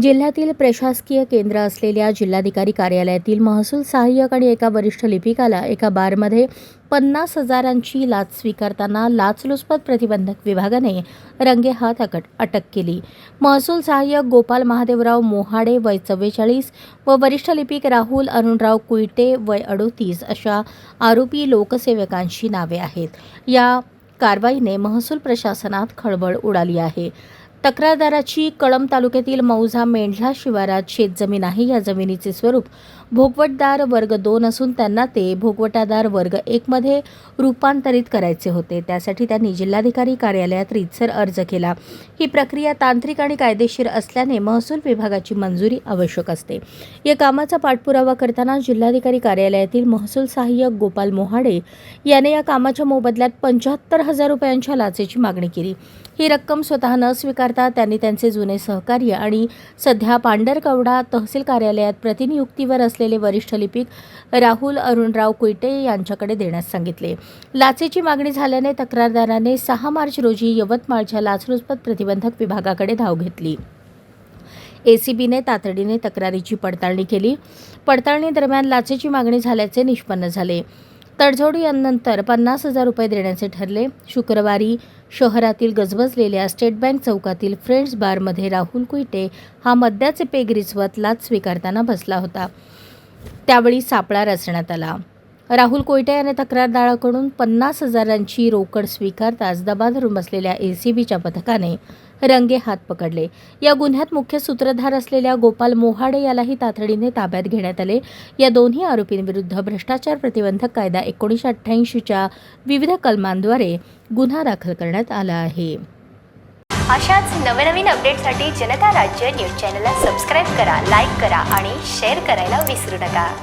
जिल्ह्यातील प्रशासकीय केंद्र असलेल्या जिल्हाधिकारी कार्यालयातील महसूल सहाय्यक आणि एका वरिष्ठ लिपिकाला एका बारमध्ये 50,000ची लाच स्वीकारताना लाचलुचपत प्रतिबंधक विभागाने रंगेहात अटक केली. महसूल सहाय्यक गोपाल महादेवराव मोहाडे वय 44 व वरिष्ठ लिपिक राहुल अरुणराव कुईटे वय 38 अशा आरोपी लोकसेवकांची नावे आहेत. या कारवाईने महसूल प्रशासनात खळबळ उडाली आहे. तक्रारदाराची कळंब तालुक्यातील मौजा मेंढला शिवारात शेतजमीन आहे. या जमिनीचे स्वरूप भोगवटदार वर्ग 2 असून त्यांना ते भोगवटादार वर्ग 1 मध्ये रूपांतरित करायचे होते. त्यासाठी त्यांनी जिल्हाधिकारी कार्यालयात रीतसर अर्ज केला. ही प्रक्रिया तांत्रिक आणि कायदेशीर असल्याने महसूल विभागाची मंजुरी आवश्यक असते. या कामाचा पाठपुरावा करताना जिल्हाधिकारी कार्यालयातील महसूल सहाय्यक गोपाल मोहाडे याने या कामाच्या मोबदल्यात 75,000 रुपयांच्या लाचेची मागणी केली. ही रक्कम स्वतः न स्वीकारता त्यांनी त्यांचे जुने सहकार्य आणि सध्या पांढरकवडा तहसील कार्यालयात प्रतिनियुक्तीवर असलेले वरिष्ठ लिपिक राहुल अरुणराव कुईटे यांच्याकडे देण्यास सांगितले. लाचेची मागणी झाल्याने तक्रारदाराने 6 मार्च रोजी यवतमाळच्या लाचलुचपत प्रतिबंधक विभागाकडे धाव घेतली. एसीबीने तातडीने तक्रारीची पडताळणी केली. पडताळणीदरम्यान लाचेची मागणी झाल्याचे निष्पन्न झाले. तडजोडीनंतर 50,000 रुपये देण्याचे ठरले. शुक्रवारी शहरातील गजबजलेल्या स्टेट बँक चौकातील फ्रेंड्स बारमध्ये राहुल कुईटे हा मद्याचे पेग रिचवत लाच स्वीकारताना बसला होता. त्यावेळी सापळा रचण्यात आला. राहुल कुईटे याने तक्रारदाराकडून 50,000ची रोकड स्वीकारताच दबा धरून बसलेल्या एसीबीच्या पथकाने रंगेहात पकडले. या गुन्ह्यात मुख्य सूत्रधार असलेल्या गोपाल मोहाडे यालाही तातडीने ताब्यात घेण्यात आले. या दोन्ही आरोपींविरुद्ध भ्रष्टाचार प्रतिबंधक कायदा 1988च्या विविध कलमांद्वारे गुन्हा दाखल करण्यात आला आहे. अशाच नवनवीन अपडेटसाठी जनता राज्य न्यूज चॅनलला सबस्क्राईब करा, लाईक करा आणि शेअर करायला विसरू नका.